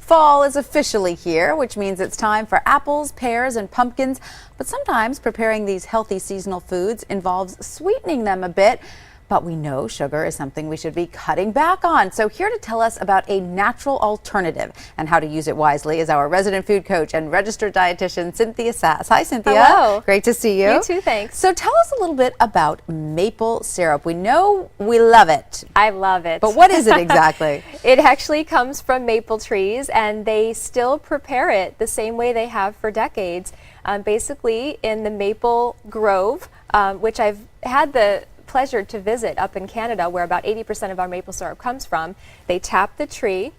Fall is officially here, which means it's time for apples, pears, and pumpkins. But sometimes preparing these healthy seasonal foods involves sweetening them a bit. But we know sugar is something we should be cutting back on. So here to tell us about a natural alternative and how to use it wisely is our resident food coach and registered dietitian, Cynthia Sass. Hi, Cynthia. Hello. Great to see you. You too, thanks. So tell us a little bit about maple syrup. We know we love it. I love it. But what is it exactly? It actually comes from maple trees, and they still prepare it the same way they have for decades. Basically, in the maple grove, which I've had the pleasure to visit up in Canada, where about 80% of our maple syrup comes from. They tap the tree,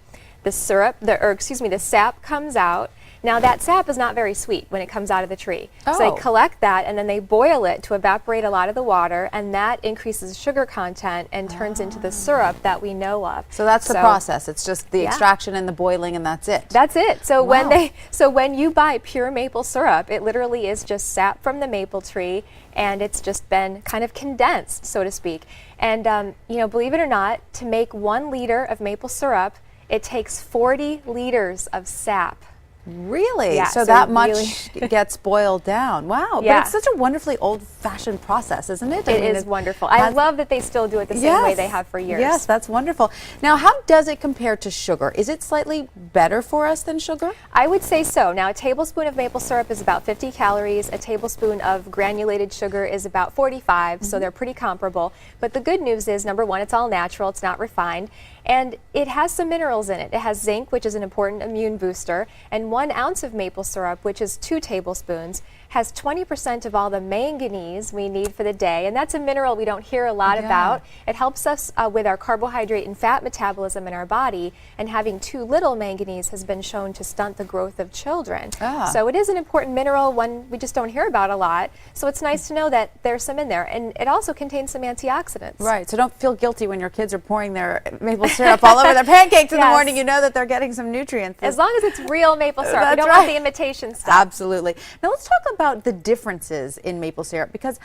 the sap comes out. Now that sap is not very sweet when it comes out of the tree. So they collect that and then they boil it to evaporate a lot of the water, and that increases sugar content and turns into the syrup that we know of. So that's the process. It's just the extraction and the boiling, and that's it. That's it. So when you buy pure maple syrup, it literally is just sap from the maple tree, and it's just been kind of condensed, so to speak. And you know, believe it or not, to make 1 liter of maple syrup, it takes 40 liters of sap. Really? Yeah, so that much gets boiled down. Wow. Yeah. But it's such a wonderfully old-fashioned process, isn't it? It is wonderful. I love that they still do it the same way they have for years. Yes, that's wonderful. Now, how does it compare to sugar? Is it slightly better for us than sugar? I would say so. Now, a tablespoon of maple syrup is about 50 calories. A tablespoon of granulated sugar is about 45, so they're pretty comparable. But the good news is, number one, it's all natural. It's not refined. And it has some minerals in it. It has zinc, which is an important immune booster, and 1 ounce of maple syrup, which is 2 tablespoons, has 20% of all the manganese we need for the day, and that's a mineral we don't hear a lot about. It helps us with our carbohydrate and fat metabolism in our body, and having too little manganese has been shown to stunt the growth of children. So it is an important mineral, one we just don't hear about a lot, so it's nice to know that there's some in there, and it also contains some antioxidants. Right, so don't feel guilty when your kids are pouring their maple syrup all over their pancakes in the morning. You know that they're getting some nutrients. As long as it's real maple syrup. We don't want the imitation stuff. Absolutely. Now let's talk about the differences in maple syrup, because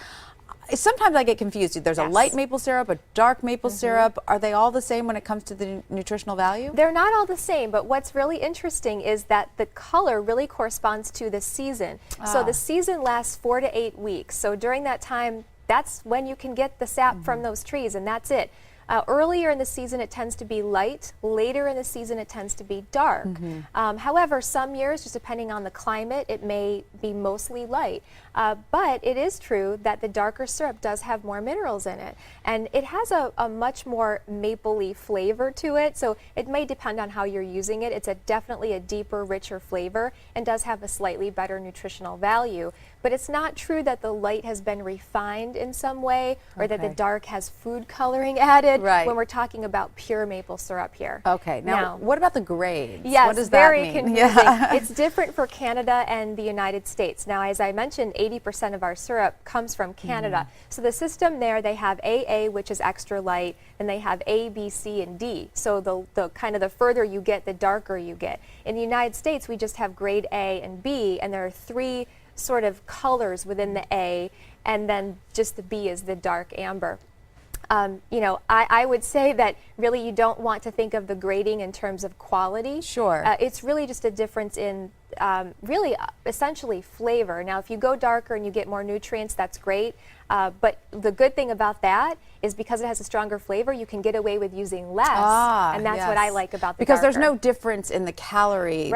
sometimes I get confused. There's a light maple syrup, a dark maple syrup. Are they all the same when it comes to the nutritional value? They're not all the same, but what's really interesting is that the color really corresponds to the season. So the season lasts 4 to 8 weeks. So during that time, that's when you can get the sap from those trees, and that's it. Earlier in the season, it tends to be light. Later in the season, it tends to be dark. However, some years, just depending on the climate, it may be mostly light. But it is true that the darker syrup does have more minerals in it. And it has a much more mapley flavor to it. So it may depend on how you're using it. It's definitely a deeper, richer flavor and does have a slightly better nutritional value. But it's not true that the light has been refined in some way, or that the dark has food coloring added when we're talking about pure maple syrup here. Okay, now what about the grades? Yes, what does very that mean? confusing. It's different for Canada and the United States. Now, as I mentioned, 80% of our syrup comes from Canada. So the system there, they have AA, which is extra light, and they have A, B, C, and D. So the kind of the further you get, the darker you get. In the United States, we just have grade A and B, and there are 3 sort of colors within the A, and then just the B is the dark amber. You know, I would say that really you don't want to think of the grading in terms of quality. Sure. It's really just a difference in really essentially flavor. Now, if you go darker and you get more nutrients, that's great. But the good thing about that is because it has a stronger flavor, you can get away with using less, and that's what I like about the because darker. there's no difference in the calorie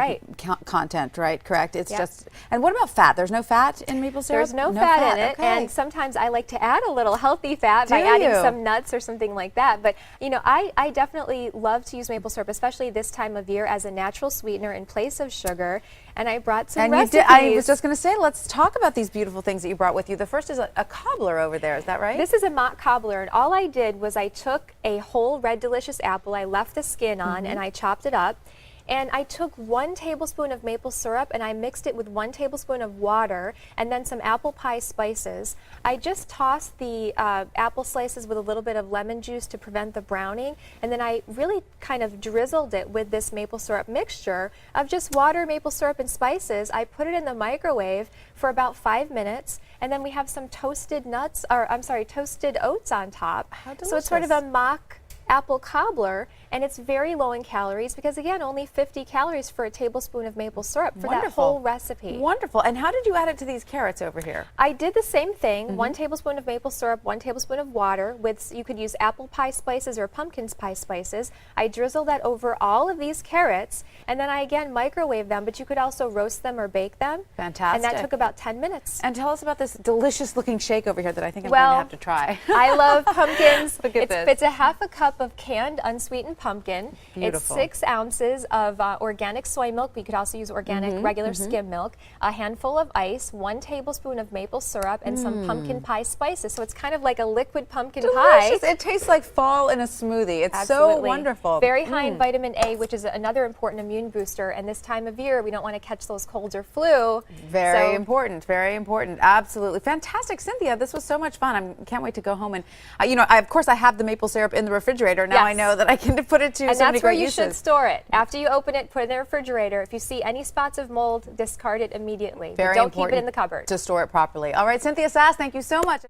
content, right? Correct. It's just. And what about fat? There's no fat in maple syrup. There's no fat in it, and sometimes I like to add a little healthy fat by adding some nuts or something like that. But you know, I definitely love to use maple syrup, especially this time of year, as a natural sweetener in place of sugar. And I brought some recipes. I was just going to say, let's talk about these beautiful things that you brought with you. The first is a cobbler over there. Is that right? This is a mock cobbler, and all I did was I took a whole red delicious apple, I left the skin on, and I chopped it up. And I took 1 tablespoon of maple syrup and I mixed it with 1 tablespoon of water and then some apple pie spices. I just tossed the apple slices with a little bit of lemon juice to prevent the browning, and then I really kind of drizzled it with this maple syrup mixture of just water, maple syrup, and spices. I put it in the microwave for about 5 minutes, and then we have some toasted nuts, or I'm sorry, toasted oats on top. How delicious. So it's sort of a mock apple cobbler, and it's very low in calories because, again, only 50 calories for a tablespoon of maple syrup for that whole recipe. Wonderful. And how did you add it to these carrots over here? I did the same thing, 1 tablespoon of maple syrup, 1 tablespoon of water, with, you could use apple pie spices or pumpkin pie spices. I drizzled that over all of these carrots, and then I again microwave them, but you could also roast them or bake them. Fantastic. And that took about 10 minutes. And tell us about this delicious looking shake over here that I think I'm going to have to try. I love pumpkins. Look at this. It's a half a cup of canned unsweetened pumpkin. Beautiful. It's 6 ounces of organic soy milk, but you could also use organic regular skim milk, a handful of ice, 1 tablespoon of maple syrup, and some pumpkin pie spices. So it's kind of like a liquid pumpkin Delicious. pie. It tastes like fall in a smoothie. It's Absolutely. so wonderful. Very high in vitamin A, which is another important immune booster. And this time of year, we don't want to catch those colds or flu. Very important. Very important. Absolutely. Fantastic, Cynthia. This was so much fun. I can't wait to go home and, you know, of course I have the maple syrup in the refrigerator. Now I know that I can put it to and so many that's where great you uses. should store it. After you open it, put it in the refrigerator. If you see any spots of mold, discard it immediately. Very Don't important keep it in the cupboard. to store it properly. All right, Cynthia Sass, thank you so much.